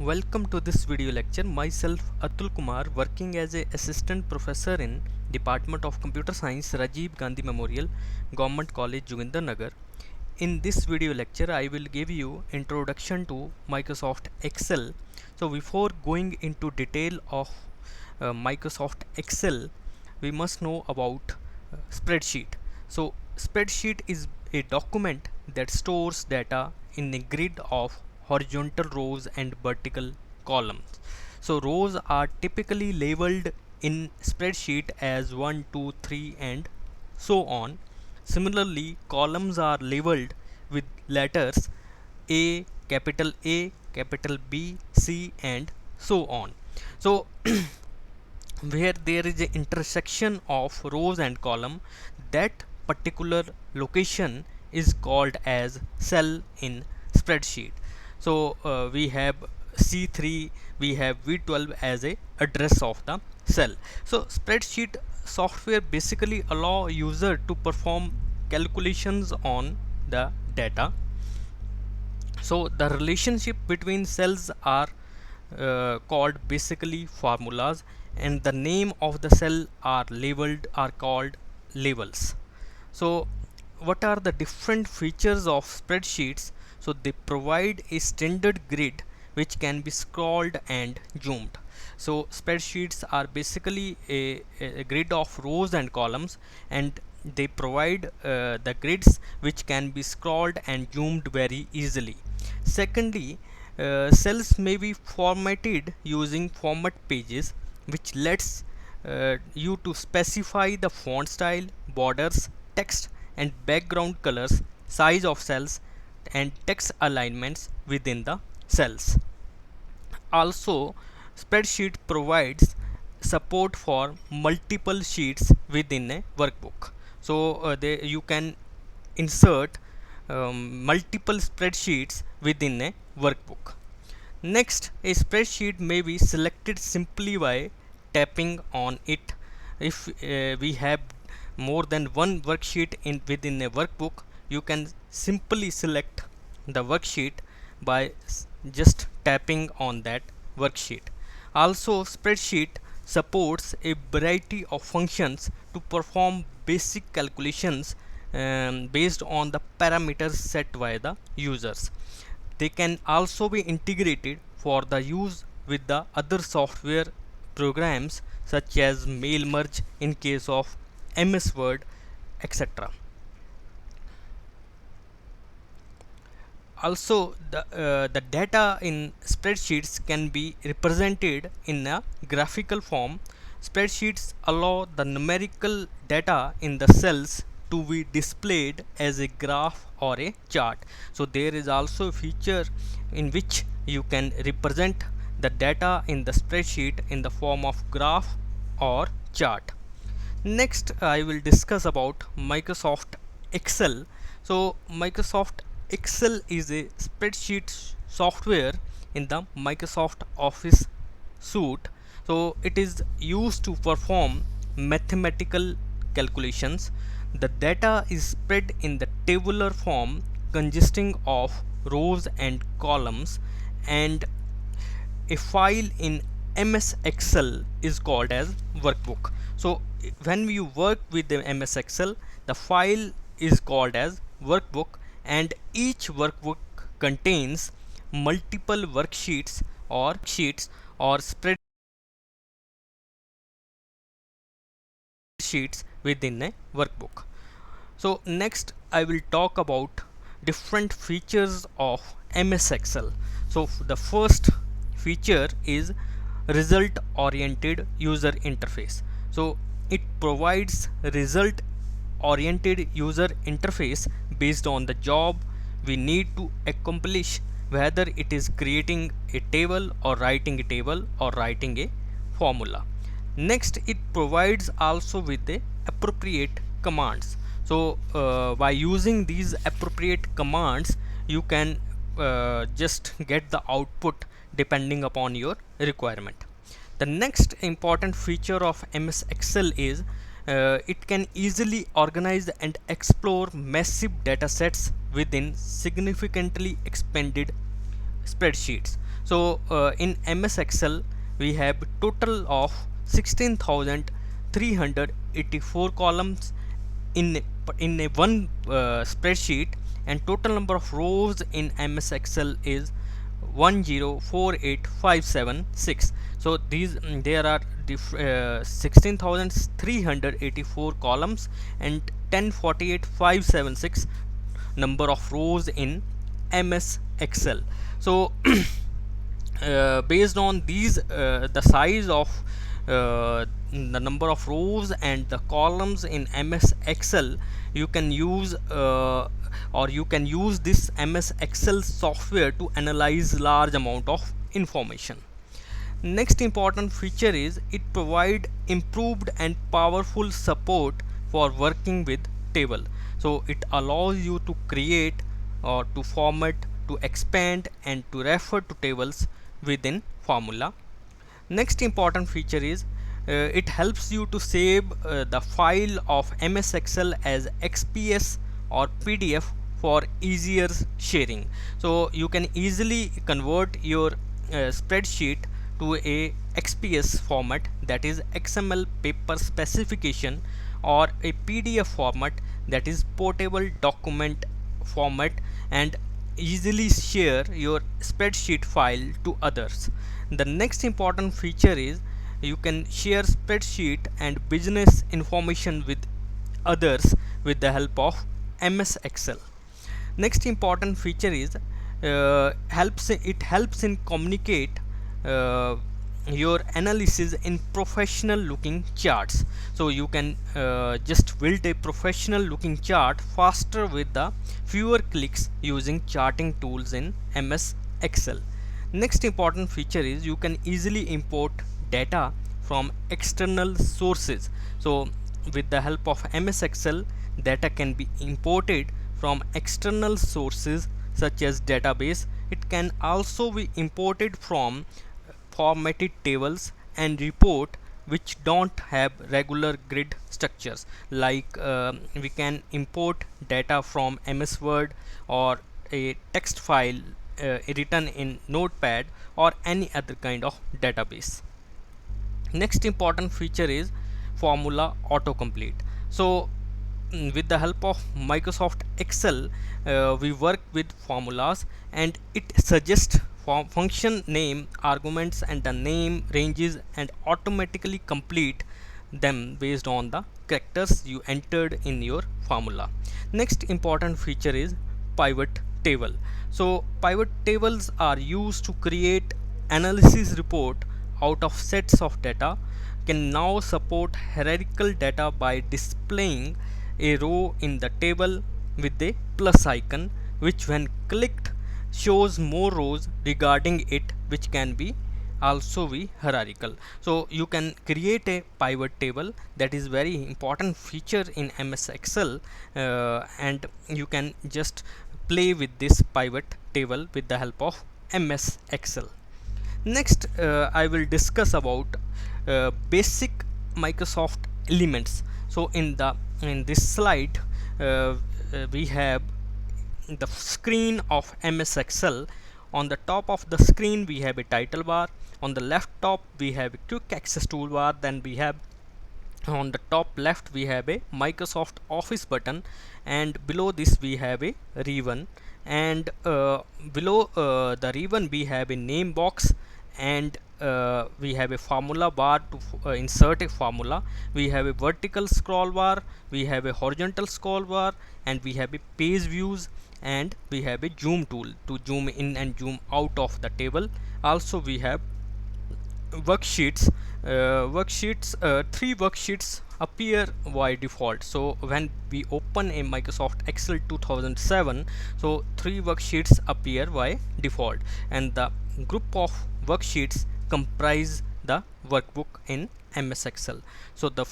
Welcome to this video lecture. Myself Atul Kumar, working as a assistant professor in Department of Computer Science, Rajiv Gandhi Memorial, Government College, Joginder Nagar. In this video lecture, I will give you introduction to Microsoft Excel. So before going into detail of Microsoft Excel, we must know about spreadsheet. So spreadsheet is a document that stores data in a grid of horizontal rows and vertical columns. So rows are typically labeled in spreadsheet as 1, 2, 3 and so on. Similarly, columns are labeled with letters A, capital B, C and so on. So where there is an intersection of rows and column, that particular location is called as cell in spreadsheet. So we have C3, we have V12 as a address of the cell. So spreadsheet software basically allow user to perform calculations on the data. So the relationship between cells are called basically formulas, and the name of the cell are called labels. So what are the different features of spreadsheets? So they provide a standard grid which can be scrolled and zoomed. So spreadsheets are basically a grid of rows and columns, and they provide the grids which can be scrolled and zoomed very easily. Secondly, cells may be formatted using format pages, which lets you to specify the font style, borders, text and background colors, size of cells and text alignments within the cells. Also, spreadsheet provides support for multiple sheets within a workbook. So you can insert multiple spreadsheets within a workbook. Next, a spreadsheet may be selected simply by tapping on it. If we have more than one worksheet within a workbook, you can simply select the worksheet by just tapping on that worksheet. Also, spreadsheet supports a variety of functions to perform basic calculations based on the parameters set by the users. They can also be integrated for the use with the other software programs such as mail merge in case of MS Word, etc. Also, the data in spreadsheets can be represented in a graphical form. Spreadsheets allow the numerical data in the cells to be displayed as a graph or a chart. So there is also a feature in which you can represent the data in the spreadsheet in the form of graph or chart. Next, I will discuss about Microsoft Excel. So Microsoft Excel is a spreadsheet software in the Microsoft Office suite. So it is used to perform mathematical calculations. The data is spread in the tabular form consisting of rows and columns, and a file in MS Excel is called as workbook. So when you work with the MS Excel, the file is called as workbook, and each workbook contains multiple worksheets or spreadsheets within a workbook. So next I will talk about different features of MS Excel. So the first feature is result oriented user interface. So it provides result oriented user interface based on the job we need to accomplish, whether it is creating a table or writing a table or writing a formula. Next, it provides also with the appropriate commands. So by using these appropriate commands, you can just get the output depending upon your requirement. The next important feature of MS Excel is it can easily organize and explore massive data sets within significantly expanded spreadsheets. So in MS Excel we have total of 16,384 columns in a one spreadsheet, and total number of rows in MS Excel is 1048576. So these there are 16,384 columns and 1048,576 number of rows in MS Excel. So based on these the size of the number of rows and the columns in MS Excel, you can use or you can use this MS Excel software to analyze large amount of information. Next important feature is it provide improved and powerful support for working with table. So it allows you to create or to format, to expand and to refer to tables within formula. Next important feature is it helps you to save the file of MS Excel as XPS or PDF for easier sharing. So you can easily convert your spreadsheet to a XPS format, that is XML paper specification, or a PDF format, that is portable document format, and easily share your spreadsheet file to others. The next important feature is you can share spreadsheet and business information with others with the help of MS Excel. Next important feature is it helps in communicate uh, your analysis in professional looking charts. So you can just build a professional looking chart faster with the fewer clicks using charting tools in MS Excel. Next important feature is you can easily import data from external sources. So with the help of MS Excel, data can be imported from external sources such as database. It can also be imported from formatted tables and report which don't have regular grid structures, like we can import data from MS Word or a text file written in Notepad or any other kind of database. Next important feature is formula autocomplete. So with the help of Microsoft Excel, we work with formulas and it suggests function name arguments and the name ranges and automatically complete them based on the characters you entered in your formula. Next important feature is pivot table. So pivot tables are used to create analysis report out of sets of data. Can now support hierarchical data by displaying a row in the table with a plus icon, which when clicked shows more rows regarding it, which can be also be hierarchical. So you can create a pivot table, that is very important feature in MS Excel, and you can just play with this pivot table with the help of MS Excel. Next I will discuss about basic Microsoft elements. So in this slide we have the screen of MS Excel. On the top of the screen we have a title bar, on the left top we have a quick access toolbar, then we have on the top left we have a Microsoft Office button, and below this we have a ribbon, and below the ribbon we have a name box, and we have a formula bar to insert a formula. We have a vertical scroll bar, we have a horizontal scroll bar, and we have a page views, and we have a zoom tool to zoom in and zoom out of the table. Also we have worksheets. Three worksheets appear by default. So when we open a Microsoft Excel 2007, so three worksheets appear by default, and the group of worksheets comprise the workbook in MS Excel. So the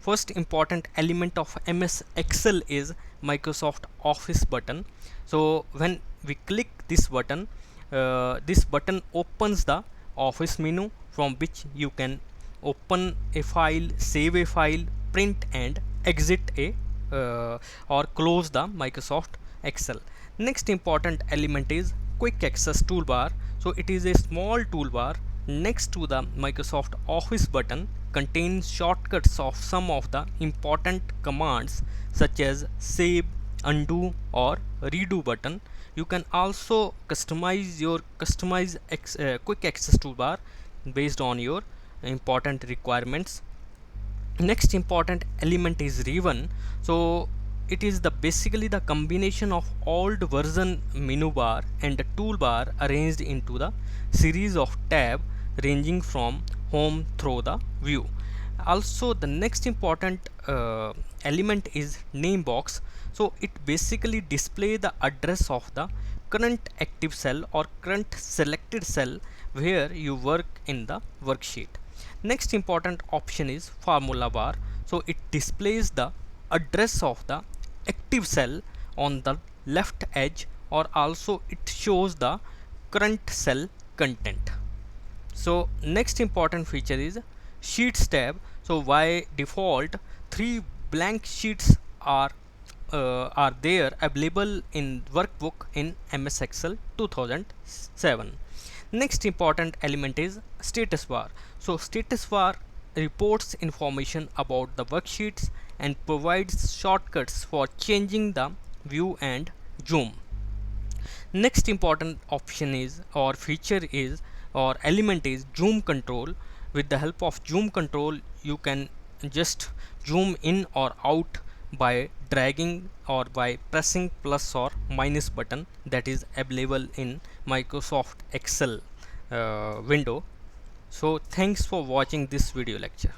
first important element of MS Excel is Microsoft Office button. So when we click this button opens the Office menu, from which you can open a file, save a file, print and exit a or close the Microsoft Excel. Next important element is quick access toolbar. So it is a small toolbar next to the Microsoft Office button, contains shortcuts of some of the important commands such as save, undo or redo button. You can also customize quick access toolbar based on your important requirements. Next important element is ribbon. So it is the basically the combination of old version menu bar and the toolbar arranged into the series of tab ranging from home through the view. Also the next important element is name box. So it basically display the address of the current active cell or current selected cell where you work in the worksheet. Next important option is formula bar. So it displays the address of the active cell on the left edge, or also it shows the current cell content. So next important feature is sheets tab. So by default 3 blank sheets are there available in workbook in MS Excel 2007. Next important element is status bar. So status bar reports information about the worksheets and provides shortcuts for changing the view and zoom. Next important option is, or feature is, or element is zoom control. With the help of zoom control you can just zoom in or out by dragging or by pressing plus or minus button that is available in Microsoft Excel window. So thanks for watching this video lecture.